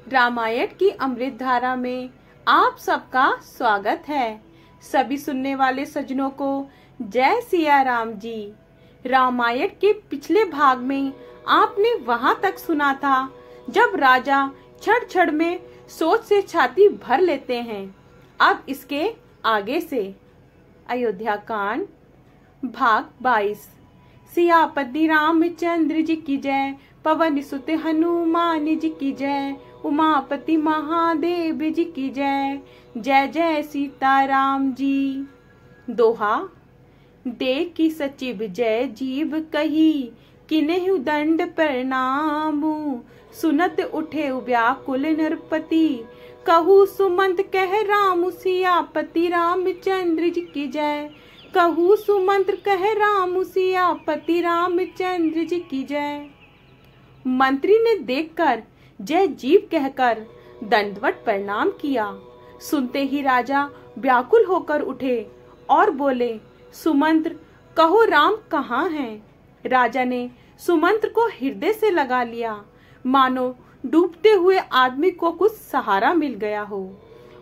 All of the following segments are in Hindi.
रामायण की अमृत धारा में आप सबका स्वागत है। सभी सुनने वाले सज्जनों को जय सिया राम जी। रामायण के पिछले भाग में आपने वहां तक सुना था जब राजा क्षण में सोच से छाती भर लेते हैं। अब इसके आगे से अयोध्या कांड भाग 22। सियापति रामचंद्र जी की जय, पवन सुत हनुमान जी की जय, उमापति महादेव जी की जय, जय जय सीताराम जी। दोहा। देख की सचिव जय जीव कही, किन्हु दंड प्रणामु, सुनत उठे व्याकुल नरपति, कहू सुमंत कह राम सियापति रामचंद्र जी की जय, कहू सुमंत्र कह राम सियापति रामचंद्र जी की जय। मंत्री ने देखकर जय जीव कहकर दंडवत प्रणाम किया। सुनते ही राजा व्याकुल होकर उठे और बोले, सुमंत्र कहो राम कहाँ हैं? राजा ने सुमंत्र को हृदय से लगा लिया, मानो डूबते हुए आदमी को कुछ सहारा मिल गया हो।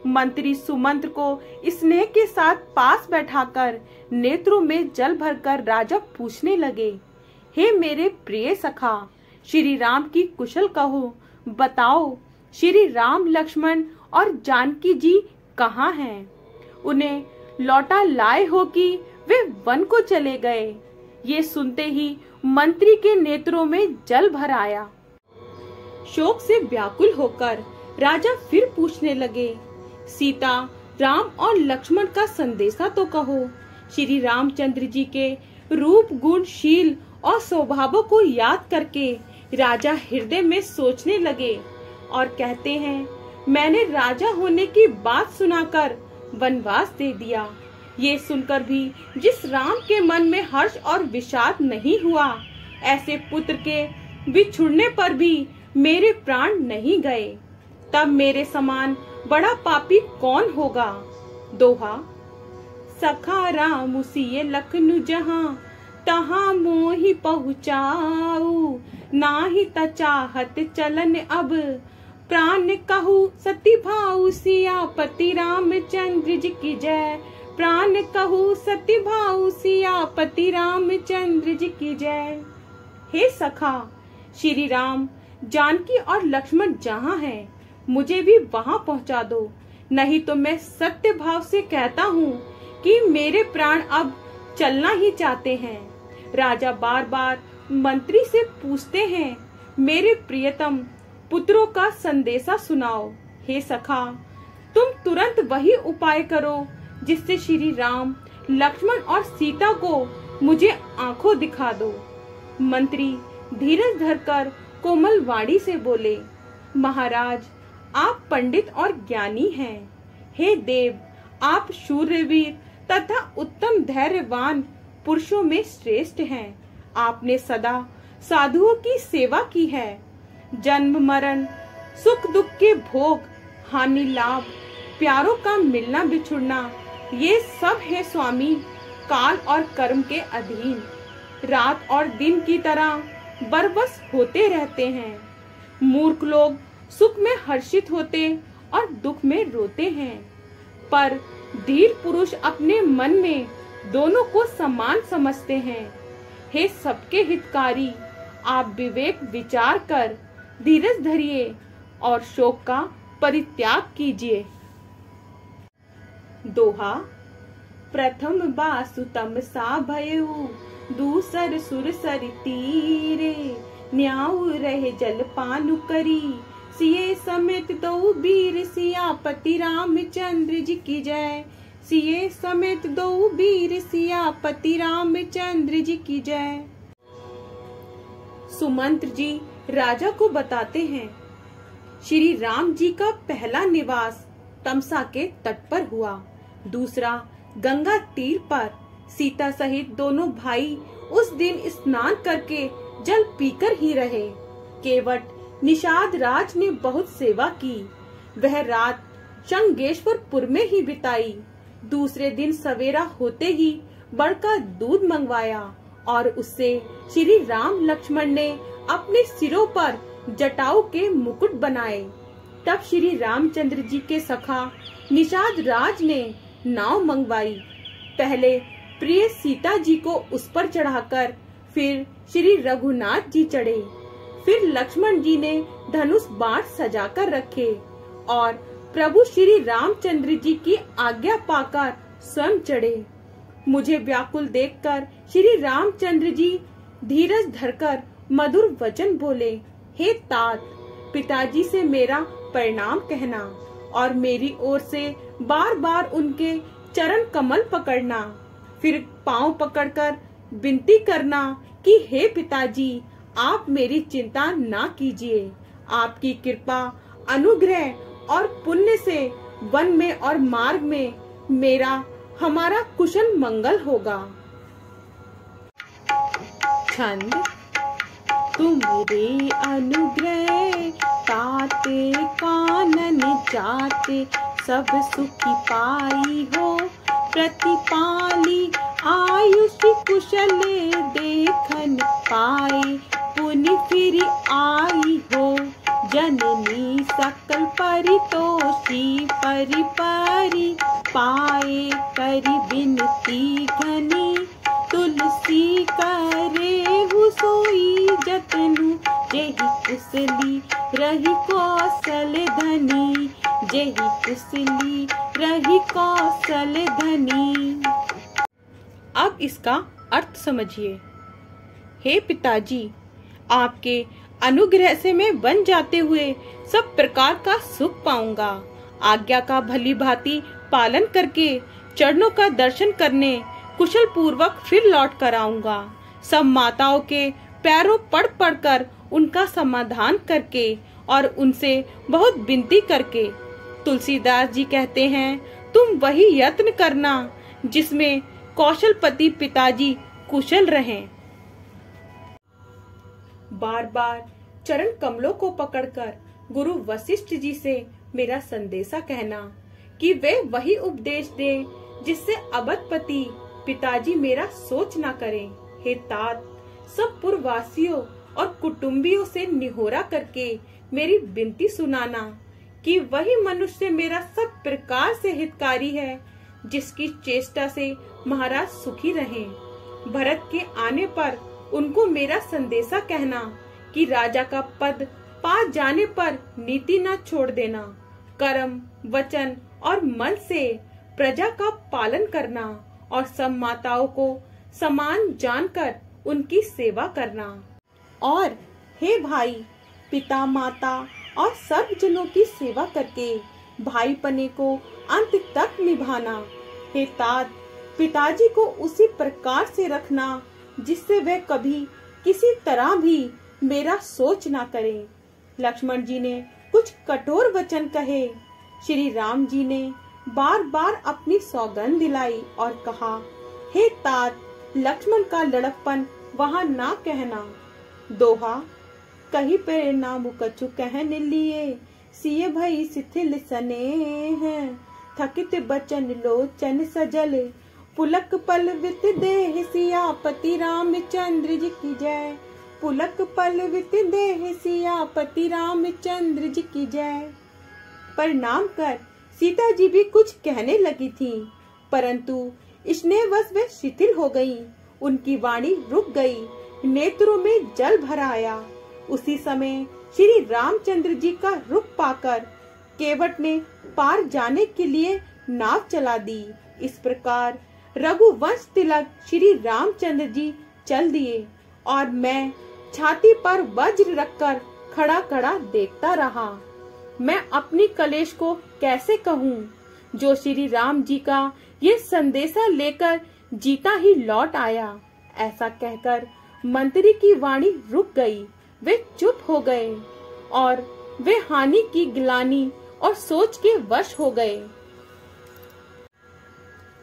मंत्री सुमंत्र को स्नेह के साथ पास बैठाकर नेत्रों में जल भरकर राजा पूछने लगे, हे मेरे प्रिय सखा, श्री राम की कुशल कहो, बताओ श्री राम लक्ष्मण और जानकी जी कहाँ हैं? उन्हें लौटा लाए हो कि वे वन को चले गए? ये सुनते ही मंत्री के नेत्रों में जल भर आया। शोक से व्याकुल होकर राजा फिर पूछने लगे, सीता राम और लक्ष्मण का संदेशा तो कहो। श्री रामचंद्र जी के रूप गुण शील और स्वभावों को याद करके राजा हृदय में सोचने लगे और कहते हैं, मैंने राजा होने की बात सुनाकर वनवास दे दिया। ये सुनकर भी जिस राम के मन में हर्ष और विषाद नहीं हुआ, ऐसे पुत्र के बिछुड़ने पर भी मेरे प्राण नहीं गए, तब मेरे समान बड़ा पापी कौन होगा। दोहा। सखा राम सिय लखनु जहाँ, तहाँ मोहि पहुँचाऊ, नाही त चाहत चलन अब, प्राण कहू सती भाऊ सियापति रामचंद्र जी की जय, प्राण कहू सती भाऊ सियापति रामचंद्र जी की जय। हे सखा, श्री राम जानकी और लक्ष्मण जहाँ हैं, मुझे भी वहाँ पहुँचा दो, नहीं तो मैं सत्य भाव से कहता हूँ कि मेरे प्राण अब चलना ही चाहते हैं। राजा बार बार मंत्री से पूछते हैं, मेरे प्रियतम पुत्रों का संदेशा सुनाओ। हे सखा, तुम तुरंत वही उपाय करो जिससे श्री राम लक्ष्मण और सीता को मुझे आंखों दिखा दो। मंत्री धीरज धरकर कोमल वाणी से बोले, महाराज आप पंडित और ज्ञानी हैं। हे देव, आप शूरवीर तथा उत्तम धैर्यवान पुरुषों में श्रेष्ठ हैं। आपने सदा साधुओं की सेवा की है। जन्म मरण, सुख दुख के भोग, हानि लाभ, प्यारों का मिलना बिछुड़ना, ये सब है स्वामी काल और कर्म के अधीन। रात और दिन की तरह बरबस होते रहते हैं। मूर्ख लोग सुख में हर्षित होते और दुख में रोते हैं, पर धीर पुरुष अपने मन में दोनों को समान समझते हैं। हे सबके हितकारी, आप विवेक विचार कर धीरज धरिए और शोक का परित्याग कीजिए। दोहा। प्रथम बासुतम सा भयउ, दूसर सुर सरि तीरे, न्याउ रहे जल पानु करी, सिए समेत दो वीर सियापति रामचंद्र जी की जय, सिए समेत दो वीर सियापति रामचंद्र जी की जय। सुमंत्र जी राजा को बताते हैं, श्री राम जी का पहला निवास तमसा के तट पर हुआ, दूसरा गंगा तीर पर। सीता सहित दोनों भाई उस दिन स्नान करके जल पीकर ही रहे। केवट निषाद राज ने बहुत सेवा की। वह रात शंगेश्वरपुर में ही बिताई। दूसरे दिन सवेरा होते ही बड़का दूध मंगवाया और उससे श्री राम लक्ष्मण ने अपने सिरों पर जटाऊ के मुकुट बनाए। तब श्री रामचंद्र जी के सखा निषाद राज ने नाव मंगवाई। पहले प्रिय सीता जी को उस पर चढ़ाकर फिर श्री रघुनाथ जी चढ़े। फिर लक्ष्मण जी ने धनुष बाण सजाकर रखे और प्रभु श्री रामचंद्र जी की आज्ञा पाकर स्वयं चढ़े। मुझे व्याकुल देखकर श्री रामचंद्र जी धीरज धरकर मधुर वचन बोले, हे तात, पिताजी से मेरा प्रणाम कहना और मेरी ओर से बार बार उनके चरण कमल पकड़ना। फिर पांव पकड़कर विनती करना कि हे पिताजी, आप मेरी चिंता ना कीजिए। आपकी कृपा, अनुग्रह और पुण्य से वन में और मार्ग में मेरा हमारा कुशल मंगल होगा। छंद। तुम्हारे अनुग्रह ताते कानन जाते, सब सुखी पाई हो प्रतिपाली। आयुष कुशल देखन पाए, पुनि फिर आई हो जननी सकल परितोषी। परिपारी पाए करी बिनती घनी, तुलसी करे सोई जतनु। जेहि कुशली रही कौशल धनी, जेहि कुशली रही कौशल धनी। अब इसका अर्थ समझिए। हे पिताजी, आपके अनुग्रह से मैं वन जाते हुए सब प्रकार का सुख पाऊंगा। आज्ञा का भली भांति पालन करके चरणों का दर्शन करने कुशल पूर्वक फिर लौट कर आऊंगा। सब माताओं के पैरों पड़ पड़कर उनका समाधान करके और उनसे बहुत विनती करके। तुलसीदास जी कहते हैं, तुम वही यत्न करना जिसमें कौशलपति पिताजी कुशल रहें। बार बार चरण कमलों को पकड़कर गुरु वशिष्ठ जी से मेरा संदेशा कहना कि वे वही उपदेश दें जिससे अवधपति पिताजी मेरा सोच ना करें। हे तात, सब पुरवासियों और कुटुंबियों से निहोरा करके मेरी विनती सुनाना कि वही मनुष्य मेरा सब प्रकार से हितकारी है, जिसकी चेष्टा से महाराज सुखी रहें। भरत के आने पर उनको मेरा संदेशा कहना कि राजा का पद पा जाने पर नीति न छोड़ देना, कर्म, वचन और मन से प्रजा का पालन करना और सब माताओं को समान जानकर उनकी सेवा करना। और हे भाई, पिता माता और सब जनों की सेवा करके भाईपने को अंत तक निभाना। हे तात, पिताजी को उसी प्रकार से रखना जिससे वे कभी किसी तरह भी मेरा सोच ना करें। लक्ष्मण जी ने कुछ कठोर वचन कहे। श्री राम जी ने बार बार अपनी सौगंध दिलाई और कहा, हे तात, लक्ष्मण का लड़कपन वहाँ ना कहना। दोहा। कहीं पे नाम कछु कहन लिए, सिए भई शिथिल सने हैं। थकित बचन लोचन सजल, पुलक पलवित देह सियापति रामचंद्र जी की जय। पुलक पलवित देह सियापति रामचंद्र जी की जय। प्रणाम कर सीता जी भी कुछ कहने लगी थी, परंतु स्नेहवश वे शिथिल हो गयी। उनकी वाणी रुक गई, नेत्रों में जल भर आया। उसी समय श्री रामचंद्र जी का रुख पाकर केवट ने पार जाने के लिए नाव चला दी। इस प्रकार रघुवंश तिलक श्री रामचंद्र जी चल दिए और मैं छाती पर वज्र रखकर खड़ा खड़ा देखता रहा। मैं अपनी कलेश को कैसे कहूँ, जो श्री राम जी का ये संदेशा लेकर जीता ही लौट आया। ऐसा कहकर मंत्री की वाणी रुक गई। वे चुप हो गए और वे हानि की गिलानी और सोच के वश हो गए।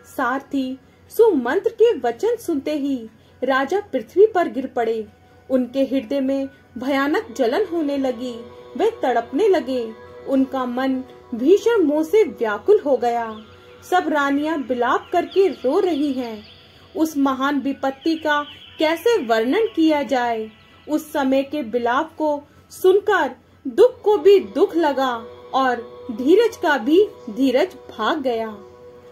सारथी सुमंत्र के वचन सुनते ही राजा पृथ्वी पर गिर पड़े। उनके हृदय में भयानक जलन होने लगी। वे तड़पने लगे। उनका मन भीषण मोह से व्याकुल हो गया। सब रानियां विलाप करके रो रही हैं। उस महान विपत्ति का कैसे वर्णन किया जाए। उस समय के विलाप को सुनकर दुख को भी दुख लगा और धीरज का भी धीरज भाग गया।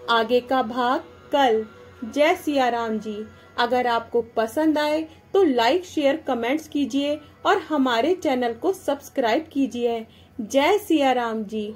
आगे का भाग कल। जय सिया राम जी। अगर आपको पसंद आए तो लाइक शेयर कमेंट्स कीजिए और हमारे चैनल को सब्सक्राइब कीजिए। जय सिया राम जी।